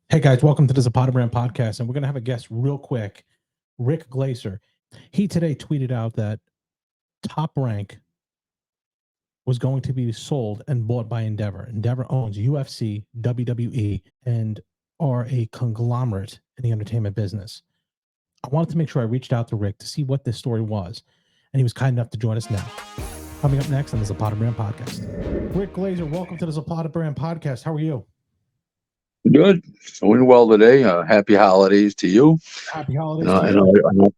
Hey guys, welcome to the Zapata Brand podcast. And we're going to have a guest real quick, Rick Glaser. He today tweeted out that Top Rank was going to be sold and bought by Endeavor. Endeavor owns UFC, WWE, and are a conglomerate in the entertainment business. I wanted to make sure I reached out to Rick to see what this story was, and he was kind enough to join us now. Coming up next on the Zapata Brand podcast. Rick Glaser, welcome to the Zapata Brand podcast. How are you? Good. Doing well today. Happy holidays to you Happy and, holidays uh, to and, you. all,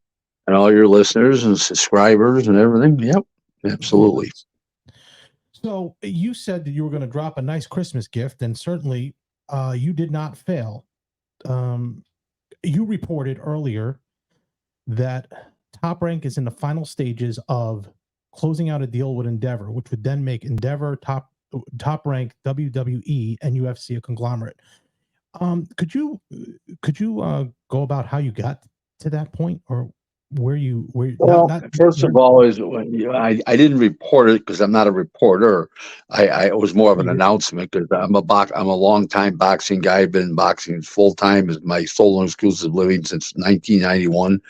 and all your listeners and subscribers and everything. Yep, absolutely. Yes. So you said that you were going to drop a nice Christmas gift, and certainly you did not fail. Um, you reported earlier that Top Rank is in the final stages of closing out a deal with Endeavor, which would then make Endeavor, Top Rank, WWE, and UFC a conglomerate. Could you go about how you got to that point, or where not Well, not first where of all, I didn't report it because I'm not a reporter. It was more of an you announcement because I'm a long time boxing guy. I've been boxing full time as my solo and exclusive living since 1991.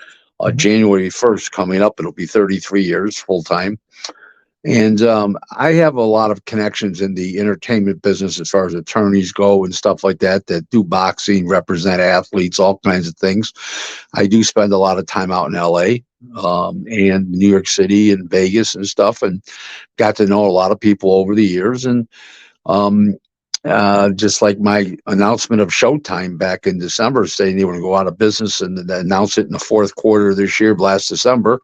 Mhm. January 1st coming up, it'll be 33 years full time. And I have a lot of connections in the entertainment business as far as attorneys go and stuff like that that do boxing, represent athletes, all kinds of things. I do spend a lot of time out in LA and New York City and Vegas and stuff, and got to know a lot of people over the years. And um, just like my announcement of Showtime back in December, saying they were going to go out of business and then announce it in the fourth quarter of this year, last December.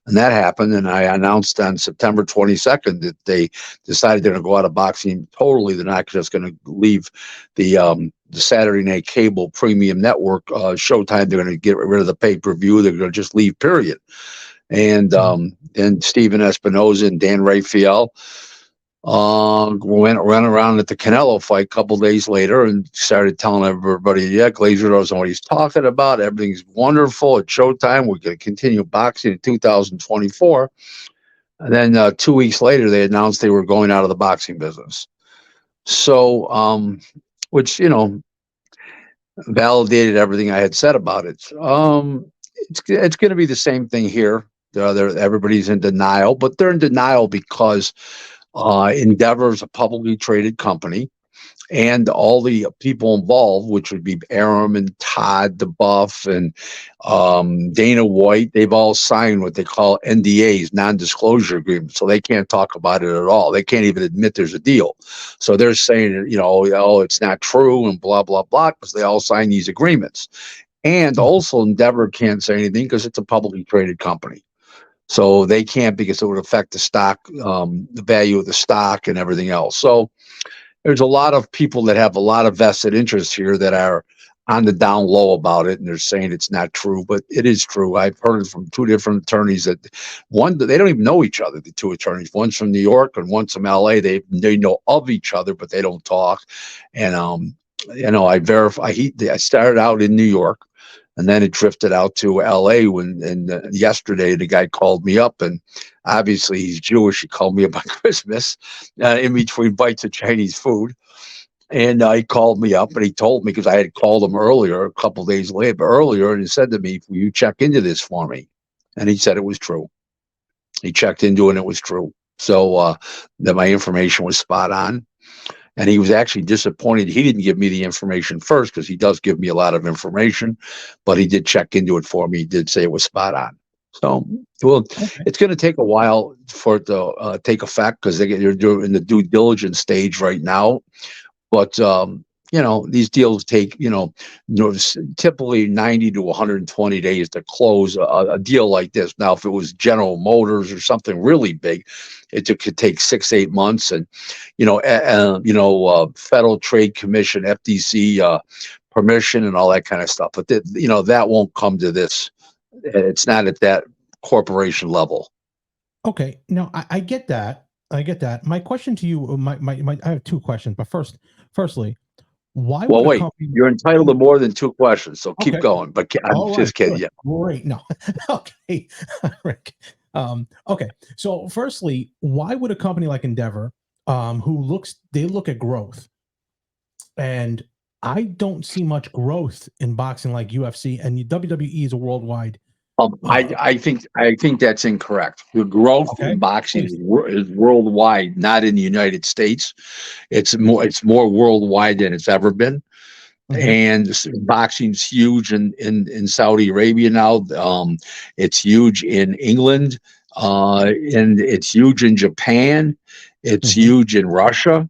And that happened. And I announced on September 22nd that they decided they're going to go out of boxing totally. They're not just going to leave the Saturday Night Cable Premium Network Showtime. They're going to get rid of the pay per view. They're going to just leave, period. And Steven Espinoza and Dan Raphael went around at the Canelo fight a couple days later and started telling everybody, yeah, Glazer knows what he's talking about. Everything's wonderful at Showtime. We're going to continue boxing in 2024. And then 2 weeks later, they announced they were going out of the boxing business. So, which, validated everything I had said about it. It's going to be the same thing here. Everybody's in denial, but they're in denial because Endeavor is a publicly traded company, and all the people involved, which would be Arum and Todd DeBuff and Dana White, they've all signed what they call NDAs, non-disclosure agreements, so they can't talk about it at all. They can't even admit there's a deal. So they're saying, oh, it's not true and blah blah blah, because they all signed these agreements. And also, Endeavor can't say anything because it's a publicly traded company. So they can't, because it would affect the stock, the value of the stock and everything else. So there's a lot of people that have a lot of vested interests here that are on the down low about it, and they're saying it's not true, but it is true. I've heard it from two different attorneys that they don't even know each other. The two attorneys, one's from New York and one's from LA. They know of each other, but they don't talk. And I verify. I started out in New York, and then it drifted out to LA yesterday the guy called me up, and obviously he's Jewish. He called me up on Christmas in between bites of Chinese food. And he called me up and he told me, because I had called him earlier, a couple of days later, earlier, and he said to me, will you check into this for me? And he said it was true. He checked into it and it was true. So that my information was spot on. And he was actually disappointed he didn't give me the information first, because he does give me a lot of information, but he did check into it for me. He did say it was spot on. So, well, Okay. it's going to take a while for it to take effect, because they're doing in the due diligence stage right now. But these deals take typically 90 to 120 days to close a deal like this. Now, if it was General Motors or something really big, could take 6 8 months, and Federal Trade Commission, FTC permission, and all that kind of stuff. But that won't come to this. It's not at that corporation level. Okay. No, I get that. I get that. My question to you, I have two questions, but firstly, why Well, would a wait, company? you're entitled to more than two questions, so keep Okay. going. But I'm All right. just kidding. Good. Yeah. Great. No. Okay. Rick. Okay. So, firstly, why would a company like Endeavor, they look at growth, and I don't see much growth in boxing like UFC, and WWE is a worldwide. I think that's incorrect. The growth Okay, in boxing please. is worldwide, not in the United States. It's more worldwide than it's ever been. Mm-hmm. And boxing's huge in Saudi Arabia now. It's huge in England, and it's huge in Japan. It's Mm-hmm. huge in Russia.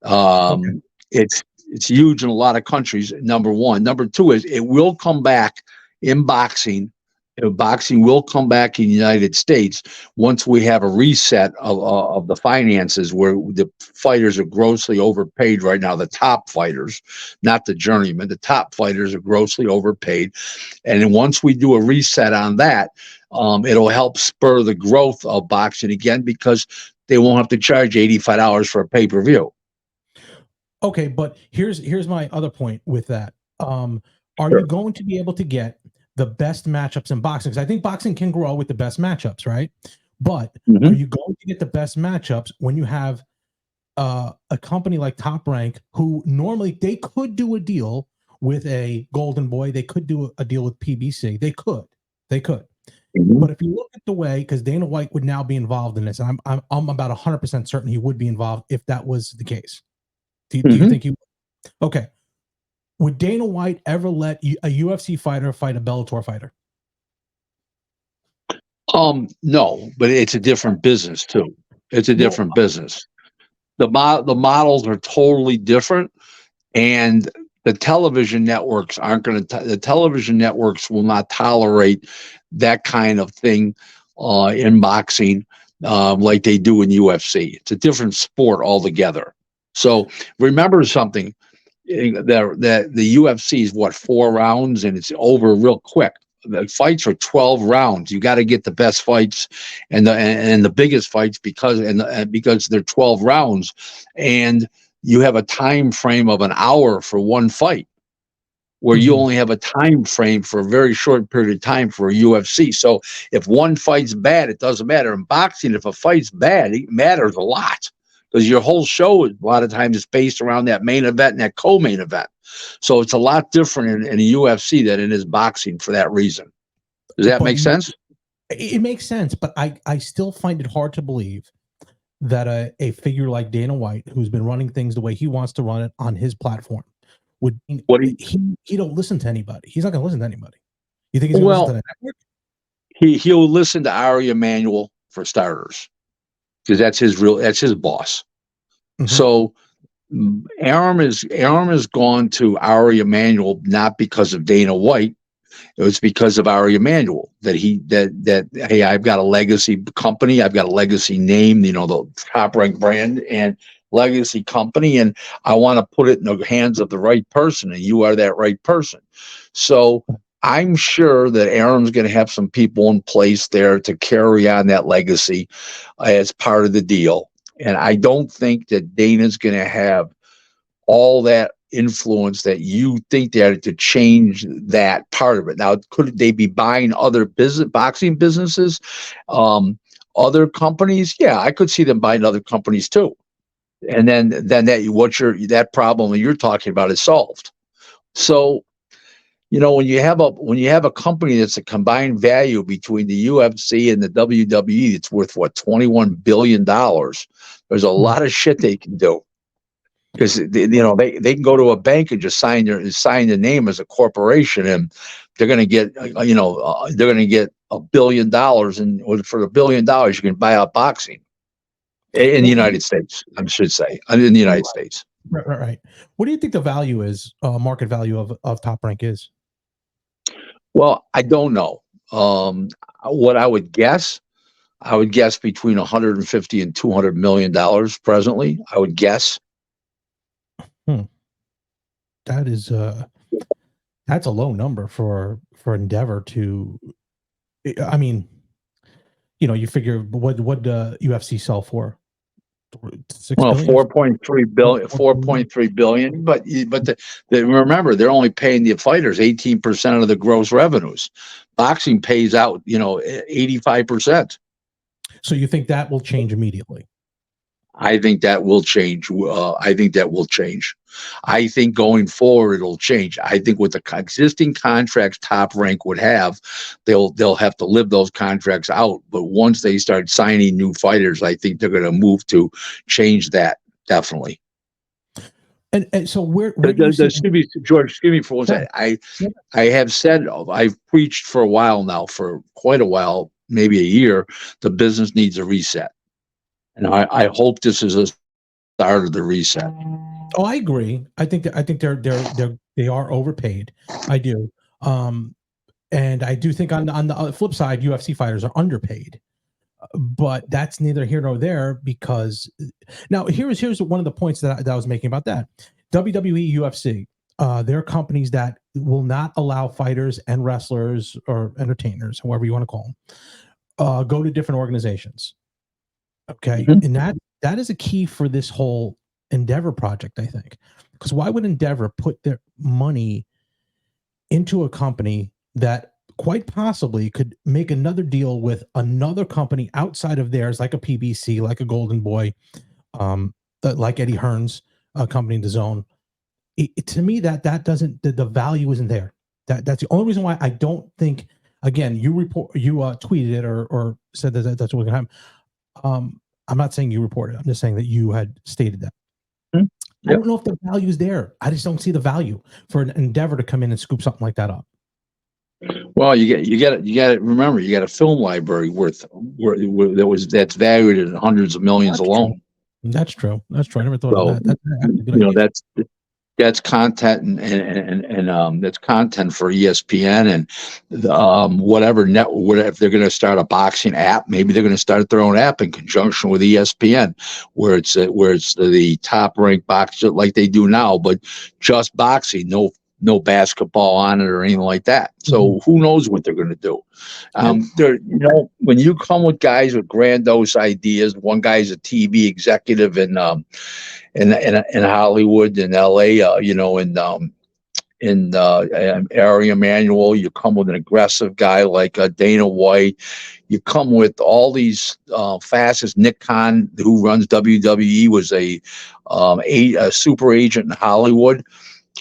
Okay. It's huge in a lot of countries. Number one. Number two is it will come back in boxing. Boxing will come back in the United States once we have a reset of the finances, where the fighters are grossly overpaid right now. The top fighters, not the journeyman. The top fighters are grossly overpaid. And then once we do a reset on that, it'll help spur the growth of boxing again, because they won't have to charge $85 for a pay-per-view. Okay, but here's my other point with that. Are you Sure. going to be able to get the best matchups in boxing? Because I think boxing can grow with the best matchups, right? But are Mm-hmm. you going to get the best matchups when you have a company like Top Rank, who normally they could do a deal with a Golden Boy, they could do a deal with PBC, they could. Mm-hmm. But if you look at the way, because Dana White would now be involved in this, and I'm about 100% certain he would be involved if that was the case. Do you Mm-hmm. think he? Okay, would Dana White ever let a UFC fighter fight a Bellator fighter? No, but it's a different business too. It's a Well, different business. The models are totally different, and the television networks aren't going to. The television networks will not tolerate that kind of thing in boxing, like they do in UFC. It's a different sport altogether. So remember something. That the UFC is what, 4 rounds, and it's over real quick. The fights are 12 rounds. You got to get the best fights and the biggest fights, because they're 12 rounds, and you have a time frame of an hour for one fight, where you mhm. only have a time frame for a very short period of time for a UFC. So if one fight's bad, it doesn't matter. In boxing, if a fight's bad, it matters a lot, because your whole show, a lot of times, is based around that main event and that co-main event. So it's a lot different in a UFC than it is boxing for that reason. Does that But make sense? it makes sense. But I still find it hard to believe that a figure like Dana White, who's been running things the way he wants to run it on his platform, would What do you, he don't listen to anybody. He's not going to listen to anybody. You think he's going to listen to well, the network? he'll listen to Ari Emanuel for starters, because that's his boss. Mm-hmm. So Arum has gone to Ari Emanuel not because of Dana White. It was because of Ari Emanuel that hey, I've got a legacy company, I've got a legacy name, the Top Rank brand and legacy company, and I want to put it in the hands of the right person, and you are that right person. So I'm sure that Aaron's going to have some people in place there to carry on that legacy as part of the deal. And I don't think that Dana's going to have all that influence that you think they are to change that part of it. Now, could they be buying other boxing businesses, other companies? Yeah, I could see them buying other companies too. And then that problem that you're talking about is solved. So, when you have a company that's a combined value between the UFC and the WWE, it's worth what, $21 billion. There's a Mm-hmm. lot of shit they can do, because they can go to a bank and just sign the name as a corporation, and they're going to get $1 billion, and for $1 billion you can buy out boxing in the Well, United States. I should say in the United States. right. What do you think the value is? Market value of Top Rank is? Well, I don't know. What I would guess between 150 and $200 million presently. I would guess. Hmm. That is that's a low number for Endeavor to. I mean, you figure what UFC sell for, 6 Well, billion, 4.3 billion, 4.3 billion, but remember, they're only paying the fighters 18% of the gross revenues. Boxing pays out, 85%. So you think that will change immediately? I think that will change. I think that will change. I think going forward it'll change. I think with the existing contracts Top Rank would have, they'll have to live those contracts out. But once they start signing new fighters, I think they're going to move to change that definitely. And so where do you see? Excuse me, George. Excuse me for one Sure. second. I have said I've preached for a while now, for quite a while, maybe a year. The business needs a reset, and I hope this is a start of the reset. Oh, I agree. I think they are overpaid. I do. And I do think on the flip side, UFC fighters are underpaid. But that's neither here nor there, because now here's one of the points that I was making about that. WWE, UFC, they're companies that will not allow fighters and wrestlers or entertainers, however you want to call them, go to different organizations. Okay, Mhm. and that is a key for this whole Endeavor project, I think, because why would Endeavor put their money into a company that quite possibly could make another deal with another company outside of theirs, like a PBC, like a Golden Boy, like Eddie Hearn's company, the Zone? To me, that doesn't, the value isn't there. That's the only reason why I don't think. Again, you tweeted it or said that that's what we're gonna have. I'm not saying you reported. I'm just saying that you had stated that. Mhm. I Yep. don't know if the value is there. I just don't see the value for an Endeavor to come in and scoop something like that up. Well, you got to remember, you got a film library that's valued at hundreds of millions That's true. alone. That's true. That's true. I never thought of So that. That's actually a good you know idea. that's content and that's content for ESPN and whatever whatever. If they're going to start a boxing app, maybe they're going to start their own app in conjunction with ESPN, where it's the top ranked boxer like they do now, but just boxing, no basketball on it or anything like that. Mhm. So who knows what they're going to do? And When you come with guys with grandiose ideas, one guy's a TV executive in Hollywood, in LA, in Ari Emanuel. You come with an aggressive guy like Dana White. You come with all these fastest. Nick Khan, who runs WWE, was a super agent in Hollywood.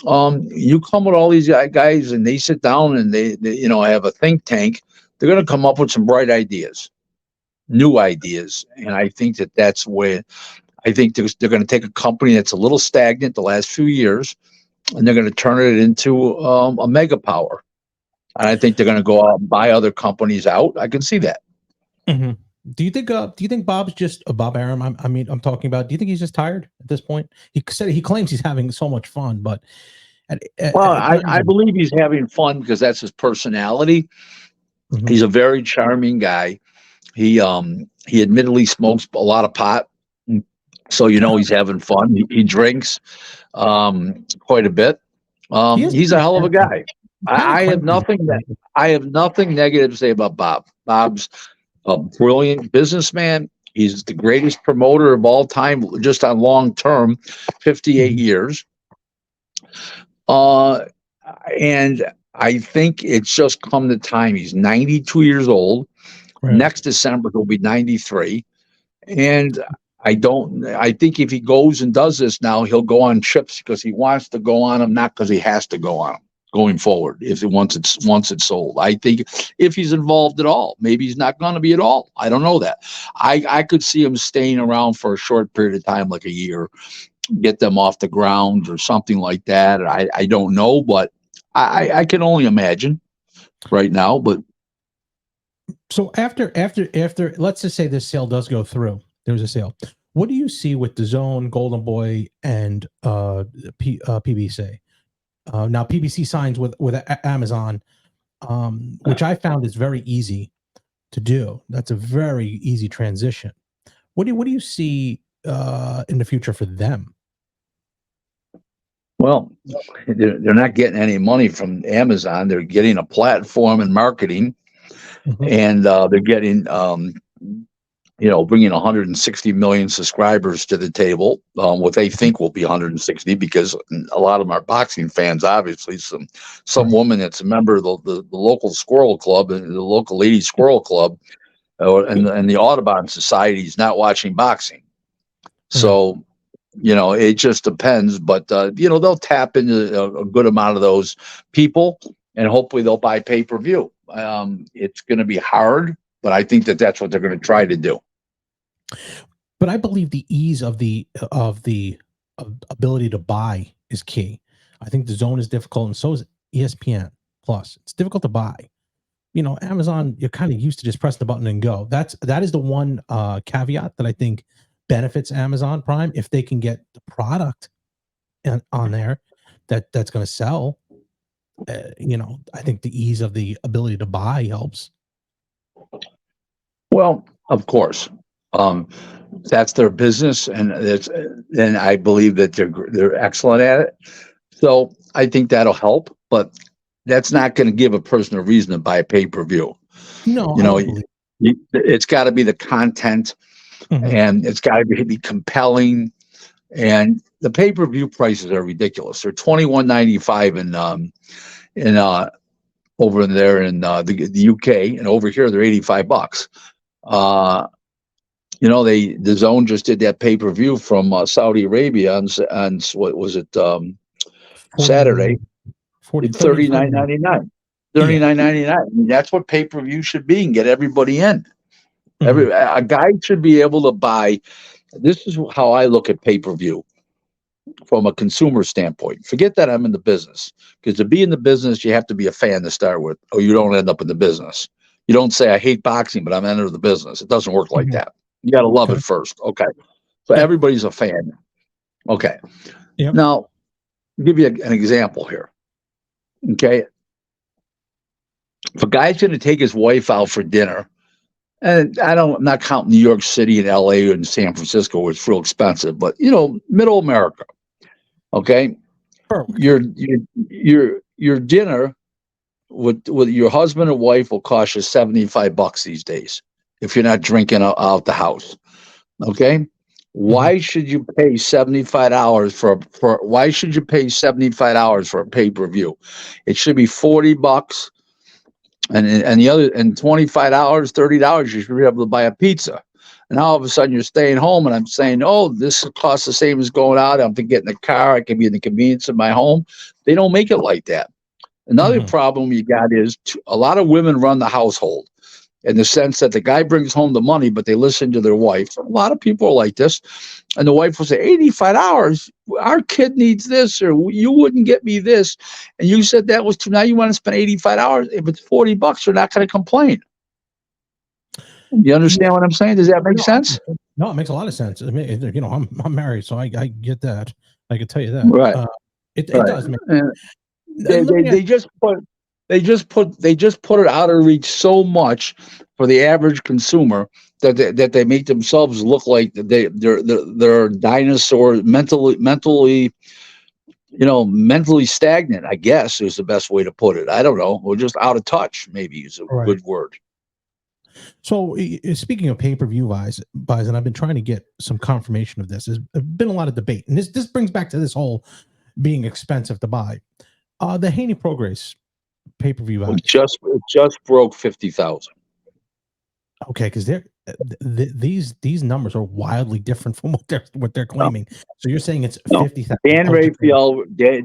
You come with all these guys, and they sit down and they have a think tank. They're going to come up with some bright ideas, new ideas, and I think that's where I think they're going to take a company that's a little stagnant the last few years, and they're going to turn it into a mega power. And I think they're going to go out and buy other companies out. I can see that. mhm. Do you think Bob's just Bob Arum? I mean, I'm talking about. Do you think he's just tired at this point? He claims he's having so much fun, but Well, at the I end, believe he's having fun because that's his personality. mhm. He's a very charming guy. He admittedly smokes a lot of pot, so he's having fun. He drinks quite a bit. He has a He's a great hell of a character. guy. He kind of claims he's I have nothing negative to say about Bob. Bob's a brilliant businessman. He's the greatest promoter of all time, just on long term, 58 mhm. years. Uh, and I think it's just come the time. He's 92 years old. Right. Next December, he'll be 93. And I think if he goes and does this now, he'll go on chips because he wants to go on them, not because he has to go on them going forward. If he once it's sold, I think if he's involved at all, maybe he's not going to be at all. I don't know that. I could see him staying around for a short period of time, like a year, get them off the ground or something like that. I don't know, but I can only imagine right now. But So after, let's just say this sale does go through. There's a sale. What do you see with the Zone, Golden Boy, and PBC? Now PBC signs with Amazon, which I found is very easy to do. That's a very easy transition. What do you see in the future for them? well, they're not getting any money from Amazon. They're getting a platform and marketing, Mhm. and they're getting bringing 160 million subscribers to the table. What they think will be 160, because a lot of them are boxing fans. Obviously, some Right. woman that's a member of the local squirrel club, the local ladies squirrel club, and the Audubon Society is not watching boxing. So, it just depends. But they'll tap into a good amount of those people, and hopefully they'll buy pay-per-view. It's going to be hard, but I think that's what they're going to try to do. But I believe the ease of the ability to buy is key. I think the Zone is difficult, and so is ESPN Plus. It's difficult to buy. Amazon, you're kind of used to just press the button and go. That is the one caveat that I think benefits Amazon Prime, if they can get the product on there that's going to sell. I think the ease of the ability to buy helps. Well, of course, that's their business, and I believe that they're excellent at it. So I think that'll help, but that's not going to give a person a reason to buy a pay-per-view. No, I don't believe. It's got to be the content, and it's got to be compelling. And the pay-per-view prices are ridiculous. They're $21.95 in over there in the UK, and over here they're $85. The Zone just did that pay-per-view from Saudi Arabia on what was it, Saturday. $39.99. $39.99. That's what pay-per-view should be, and get everybody in. A guy should be able to buy. This is how I look at pay-per-view from a consumer standpoint. Forget that I'm in the business, because to be in the business, you have to be a fan to start with, or you don't end up in the business. You don't say, I hate boxing, but I'm into the business. It doesn't work like that. You got to love it first. Okay. So everybody's a fan. Okay. Yep. Now, I'll give you an example here. Okay. If a guy's going to take his wife out for dinner, and I'm not counting New York City and LA and San Francisco, where it's real expensive, but middle America. Okay. Your dinner with your husband or wife will cost you $75 these days if you're not drinking out the house. Okay. Why should you pay $75 why should you pay $75 for a pay-per-view? It should be $40, and the other, and $25, $30, you should be able to buy a pizza. And now all of a sudden you're staying home, and I'm saying, oh, this costs the same as going out. I have to get in the car. I can be in the convenience of my home. They don't make it like that. Another problem you got is a lot of women run the household, in the sense that the guy brings home the money, but they listen to their wife. A lot of people are like this. And the wife will say, $85, our kid needs this, or you wouldn't get me this. And you said that was too, now you want to spend $85. If it's $40, you're not going to complain. You understand what I'm saying? Does that make sense? No, it makes a lot of sense. I mean, I'm married, so I get that. I can tell you that. Right. It does make They just put it out of reach so much for the average consumer that they make themselves look like they're dinosaurs, mentally stagnant, I guess is the best way to put it. I don't know. We're just out of touch, maybe is a good word. So speaking of pay-per-view buys, and I've been trying to get some confirmation of this. There's been a lot of debate, and this brings back to this whole being expensive to buy. The Haney Progress pay-per-view it just broke 50,000. Okay, because these numbers are wildly different from what they're claiming. No. So you're saying it's 50,000.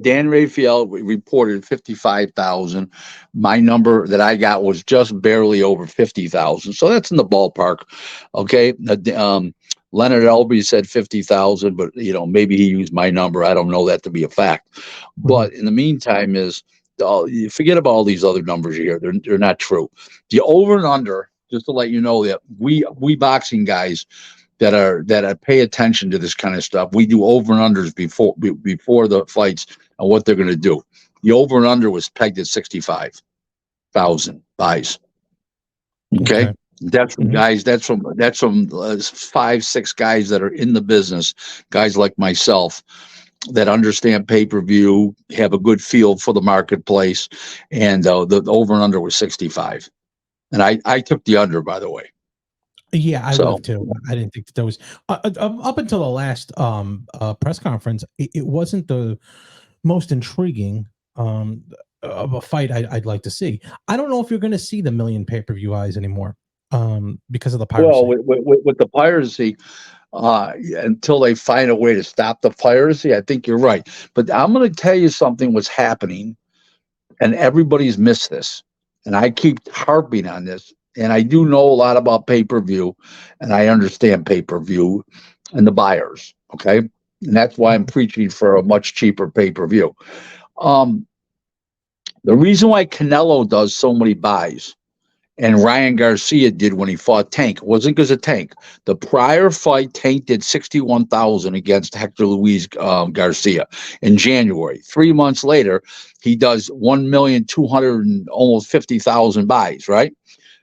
Dan Raphael reported 55,000. My number that I got was just barely over 50,000. So that's in the ballpark. Okay. Leonard Elby said 50,000, but maybe he used my number. I don't know that to be a fact. But in the meantime, you forget about all these other numbers here. They're not true. The over and under, just to let you know that we boxing guys that pay attention to this kind of stuff, we do over and unders before the fights and what they're going to do. The over and under was pegged at 65,000 buys. Okay. That's from guys. That's from 5-6 guys that are in the business. Guys like myself that understand pay-per-view, have a good feel for the marketplace, and the over and under was 65. And I took the under, by the way. Yeah, I would too. I didn't think that there was up until the last press conference. It wasn't the most intriguing of a fight I'd like to see. I don't know if you're going to see the million pay-per-view eyes anymore because of the piracy. Well, with the piracy, until they find a way to stop the piracy. I think you're right. But I'm going to tell you something what's happening, and everybody's missed this. And I keep harping on this. And I do know a lot about pay per view, and I understand pay per view and the buyers. Okay. And that's why I'm preaching for a much cheaper pay per view. Um, the reason why Canelo does so many buys and Ryan Garcia did when he fought Tank wasn't because of Tank. The prior fight, Tank did 61,000 against Hector Luis Garcia in January. 3 months later, he does 1,200,000 and almost 50,000 buys. Right,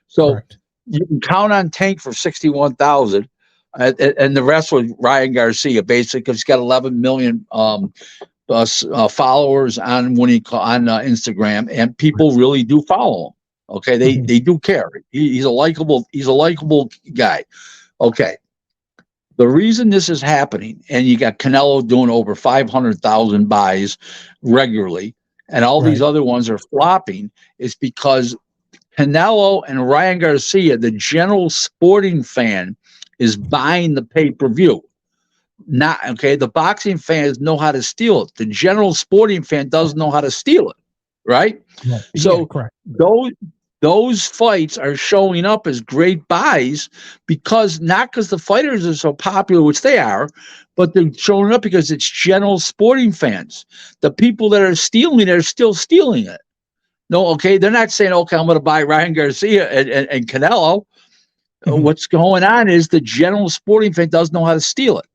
so Correct. you can count on Tank for 61,000. And the rest was Ryan Garcia, basically, because he's got 11 million followers on Instagram, and people really do follow him. Okay, they do care. He's a likable guy. Okay, the reason this is happening, and you got Canelo doing over 500,000 buys regularly, and all these Right. other ones are flopping, is because Canelo and Ryan Garcia, the general sporting fan, is buying the pay per view. Not okay. The boxing fans know how to steal it. The general sporting fan doesn't know how to steal it, right? Right. Yeah, So correct. those fights are showing up as great buys because not because the fighters are so popular, which they are, but they're showing up because it's general sporting fans. The people that are stealing it are still stealing it. No, okay, they're not saying, okay, I'm going to buy Ryan Garcia and Canelo. Mhm. What's going on is the general sporting fan doesn't know how to steal it.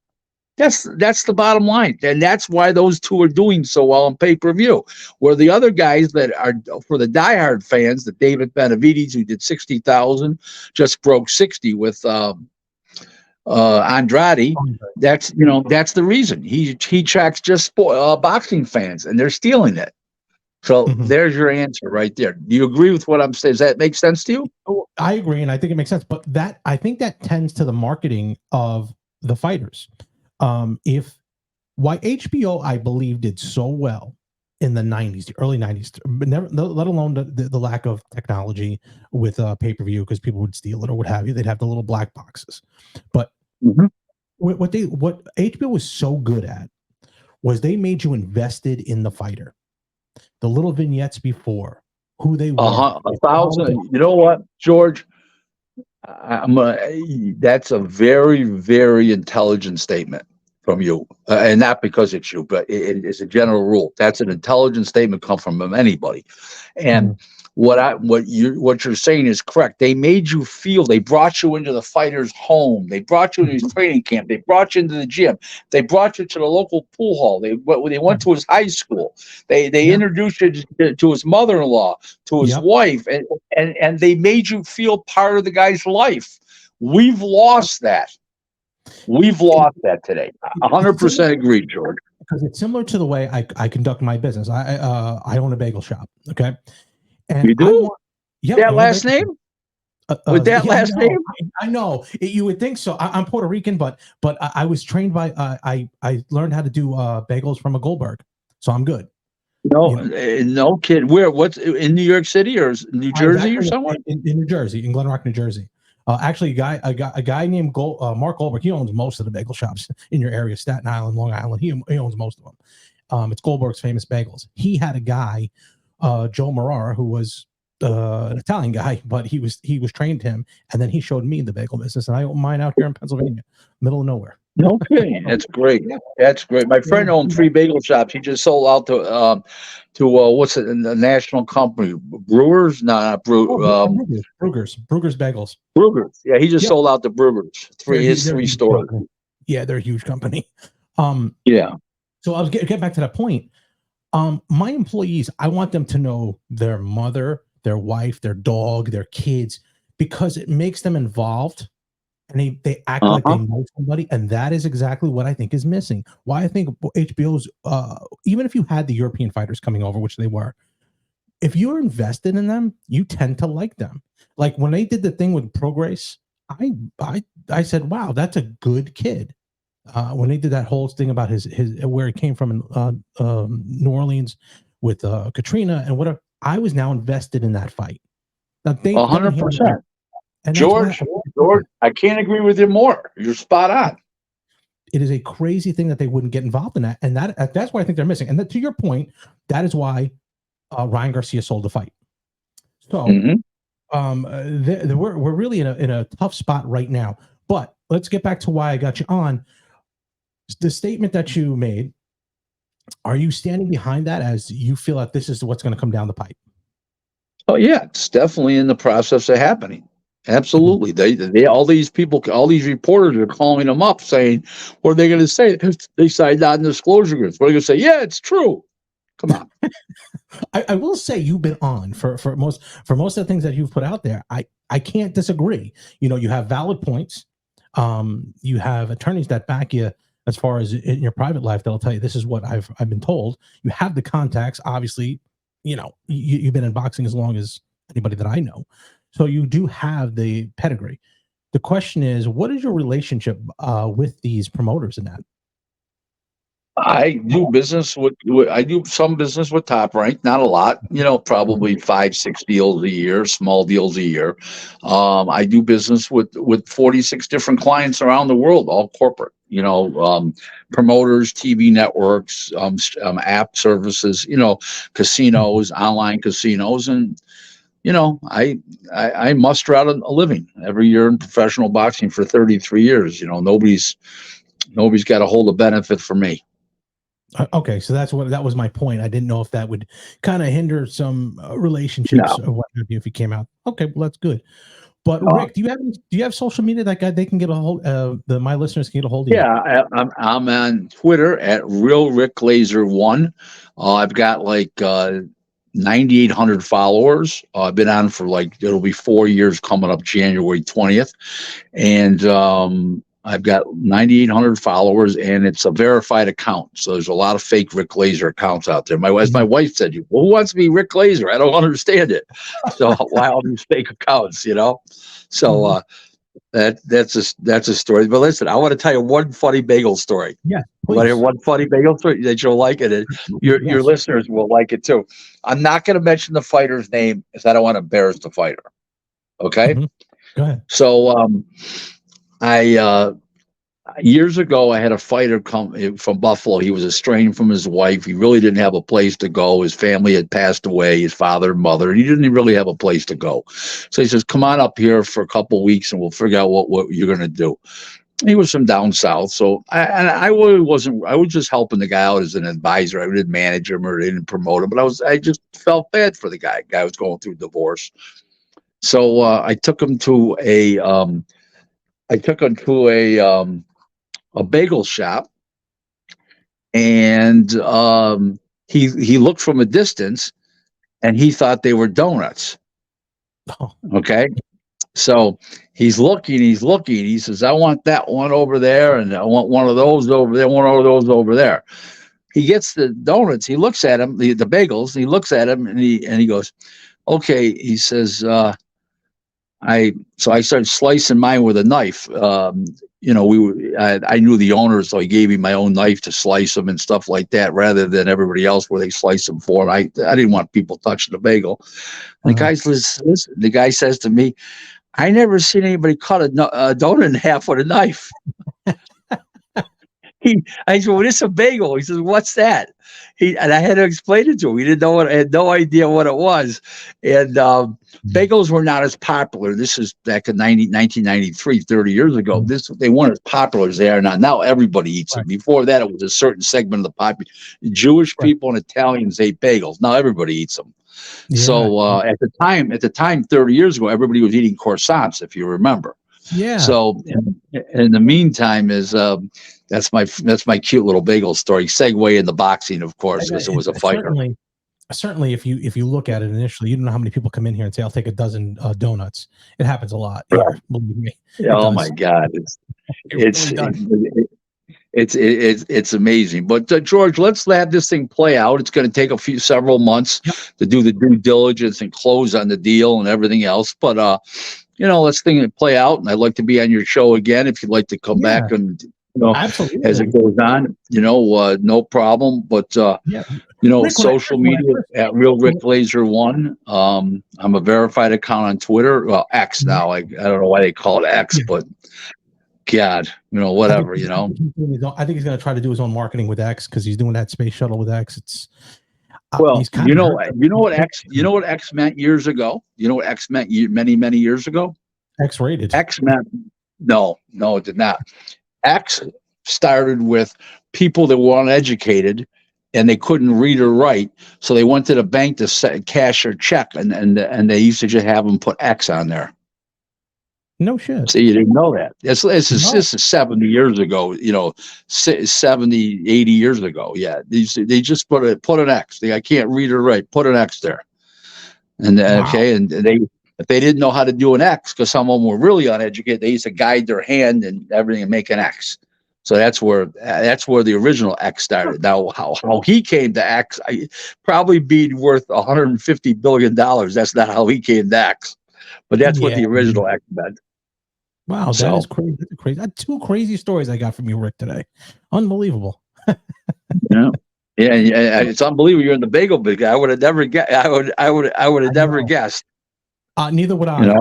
That's the bottom line, and that's why those two are doing so well on pay per view. Where the other guys that are for the diehard fans, the David Benavides who did 60,000, just broke 60 with Andrade. That's the reason he tracks just boxing fans, and they're stealing it. So Mhm. there's your answer right there. Do you agree with what I'm saying? Does that make sense to you? Oh, I agree, and I think it makes sense. But I think that tends to the marketing of the fighters. If why HBO, I believe, did so well in the 90s, the early 90s, but never, let alone the lack of technology with pay per view, because people would steal it or what have you. They'd have the little black boxes. But Mm-hmm. what HBO was so good at was they made you invested in the fighter. The little vignettes before, who they were, 1,000. You know what, George? That's a very, very intelligent statement from you, and not because it's you, but it's a general rule. That's an intelligent statement come from anybody. And Mhm. what you're saying is correct. They made you feel. They brought you into the fighter's home. They brought you into his training camp. They brought you into the gym. They brought you to the local pool hall. They went Right. to his high school. They Yeah. introduced you to his mother-in-law, to his Yep. wife, and they made you feel part of the guy's life. We've lost that. We've lost that today. It's similar 100% agree, George. because it's similar to the way I conduct my business. I own a bagel shop. Okay, and You I do? want yeah, I That own a last bagel name? shop. With that Yeah, I last know. name? I know. You would think so. I'm Puerto Rican, but I was trained by I learned how to do bagels from a Goldberg, so I'm good. No, You know, no kid. Where? What's in New York City or New I was Jersey or actually somewhere? in New Jersey, in Glen Rock, New Jersey. Actually, a guy named Mark Goldberg. He owns most of the bagel shops in your area, Staten Island, Long Island. He owns most of them. It's Goldberg's Famous Bagels. He had a guy, Joe Marara, who was an Italian guy, but he was trained him, and then he showed me the bagel business, and I own mine out here in Pennsylvania, middle of nowhere. No kidding. That's great. Yeah, That's great. My friend owned 3 bagel shops. He just sold out to what's it? The national company, Brewers? No, not Oh, Brew. Brugger's Bagels. Brugger's. Yeah, he just Yep, sold out to Brugger's. His they're a three huge stores. company. Yeah, they're a huge company. Um, Yeah. so I was get back to that point. My employees, I want them to know their mother, their wife, their dog, their kids, because it makes them involved, and they act Uh like they huh. know somebody, and that is exactly what I think is missing. Why I think HBO's, even if you had the European fighters coming over, which they were, if you're invested in them, you tend to like them. Like when they did the thing with Progress, I I said, wow, that's a good kid. When they did that whole thing about his where he came from in New Orleans with Katrina and whatever, I was now invested in that fight. Now A them and hundred him, percent. and that's why George, George, I can't agree with you more. You're spot on. It is a crazy thing that they wouldn't get involved in that, and that's why I think they're missing. And to your point, that is why Ryan Garcia sold the fight. So we're really in a tough spot right now. But let's get back to why I got you on. The statement that you made, are you standing behind that as you feel like this is what's going to come down the pipe? Oh yeah, it's definitely in the process of happening. Absolutely. They all these people, all these reporters are calling them up saying, what are they going to say? They signed non-disclosure agreements. What are they going to say? Yeah, it's true. Come on. I will say you've been on for most of the things that you've put out there. I can't disagree. You have valid points. You have attorneys that back you as far as in your private life that'll tell you this is what I've been told. You have the contacts, obviously. You've been in boxing as long as anybody that I know, so you do have the pedigree. The question is, what is your relationship with these promoters in that? I do business with I do some business with Top Rank, not a lot, probably 5-6 deals a year, small deals a year. I do business with 46 different clients around the world, all corporate, promoters, TV networks, app services, casinos, online casinos. And, I muster out a living every year in professional boxing for 33 years. Nobody's got a hold of benefit for me. Okay, so that was my point. I didn't know if that would kind of hinder some relationships or what have you if he came out. Okay, well that's good. But Rick, do you have social media that they can get a hold? My listeners can get a hold of you. Yeah, I'm on Twitter at Real Rick Glaser 1. I've got like 9,800 followers. I've been on for it'll be 4 years coming up January 20th, and I've got 9,800 followers, and it's a verified account. So there's a lot of fake Rick Glaser accounts out there. As my wife said, well, who wants to be Rick Glaser? I don't understand it. So why all these fake accounts, So that's a story. But listen, I want to tell you one funny bagel story. Yeah, please. Want to hear one funny bagel story that you'll like it? Your listeners will like it too. I'm not going to mention the fighter's name because I don't want to embarrass the fighter. Okay. Mm-hmm. Go ahead. So I years ago, I had a fighter come from Buffalo. He was estranged from his wife. He really didn't have a place to go. His family had passed away, his father and mother. He didn't really have a place to go. So he says, come on up here for a couple of weeks and we'll figure out what you're going to do. He was from down south. So I really wasn't, I was just helping the guy out as an advisor. I didn't manage him or didn't promote him, but I just felt bad for the guy. The guy was going through divorce. So I took him to a bagel shop, and he looked from a distance, and he thought they were donuts. Oh. Okay, so he's looking. He says, "I want that one over there, and I want one of those over there, one of those over there." He gets the donuts. He looks at them, the bagels. He looks at them, and he goes, "Okay." He says, I started slicing mine with a knife. I knew the owner, so he gave me my own knife to slice them and stuff like that, rather than everybody else where they slice them for. I didn't want people touching the bagel. The guy says to me, "I never seen anybody cut a donut in half with a knife." I said, "Well, it's a bagel." He says, "What's that?" And I had to explain it to him. He didn't know I had no idea what it was. And bagels were not as popular. This is back in 1993, 30 years ago. They weren't as popular as they are now. Now everybody eats them. Before that, it was a certain segment of the population. Jewish people and Italians ate bagels. Now everybody eats them. Yeah. So at the time, 30 years ago, everybody was eating croissants, if you remember. Yeah. So in the meantime, that's my cute little bagel story. Segue into boxing, of course, because it was a fighter. Certainly, if you look at it initially, you don't know how many people come in here and say, "I'll take a dozen donuts." It happens a lot. Right. Here, believe me. Oh my God, it's amazing. But George, let's have this thing play out. It's going to take several months to do the due diligence and close on the deal and everything else. But let's think it play out. And I'd like to be on your show again if you'd like to come back and. Absolutely. As it goes on, no problem. But Rick, social media at Real Rick Glaser 1. I'm a verified account on Twitter. Well, X now. I don't know why they call it X, but God, whatever, I think he's going to try to do his own marketing with X because he's doing that space shuttle with X. It's Well, he's kind of you know what X meant years ago. You know what X meant many years ago. X-rated. X meant no, it did not. X started with people that were uneducated and they couldn't read or write, so they went to the bank to cash their check, and they used to just have them put X on there. No shit. So you didn't know that. This No. is 70 years ago, 70, 80 years ago. Yeah. They just put an X. I can't read or write. Put an X there. And Wow. okay. And if they didn't know how to do an X, because some of them were really uneducated, they used to guide their hand and everything and make an X. So that's where the original X started. Now, how he came to X, probably being worth $150 billion. That's not how he came to X, but that's what the original X meant. Wow, that is crazy. That's crazy. Two crazy stories I got from you, Rick, today. Unbelievable. Yeah, it's unbelievable. You're in the bagel business. I would have never guessed. I would have never guessed. Neither would I.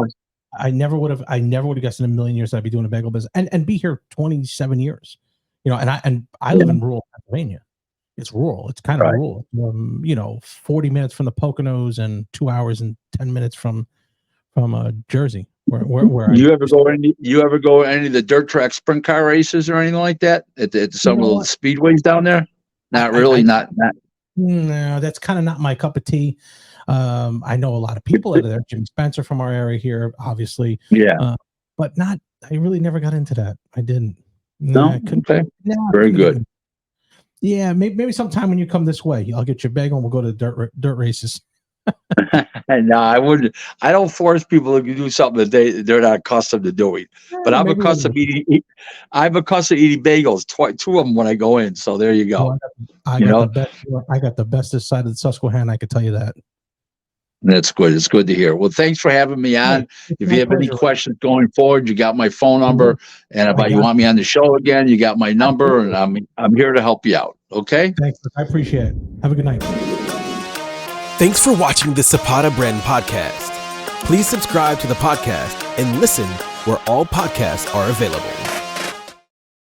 I never would have guessed in a million years that I'd be doing a bagel business and be here 27 years. And I live in rural Pennsylvania. It's rural. It's kind of rural. 40 minutes from the Poconos and 2 hours and 10 minutes from Jersey. Where you ever go any of the dirt track sprint car races or anything like that at some of the speedways down there? Not really. Not. No, that's kind of not my cup of tea. I know a lot of people out of there. Jim Spencer from our area here, obviously. Yeah. But not. I really never got into that. I didn't. No. Okay. Very good. Yeah, maybe sometime when you come this way, I'll get you a bagel and we'll go to dirt races. No, I wouldn't. I don't force people to do something that they're not accustomed to doing. But I'm accustomed eating bagels. Two of them when I go in. So there you go. I got the bestest side of the Susquehanna. I could tell you that. That's good. It's good to hear. Well, thanks for having me on. If you have any questions going forward, you got my phone number. And if you want me on the show again, you got my number, and I'm here to help you out. Okay. Thanks. I appreciate it. Have a good night. Thanks for watching the Zapata Brand Podcast. Please subscribe to the podcast and listen where all podcasts are available.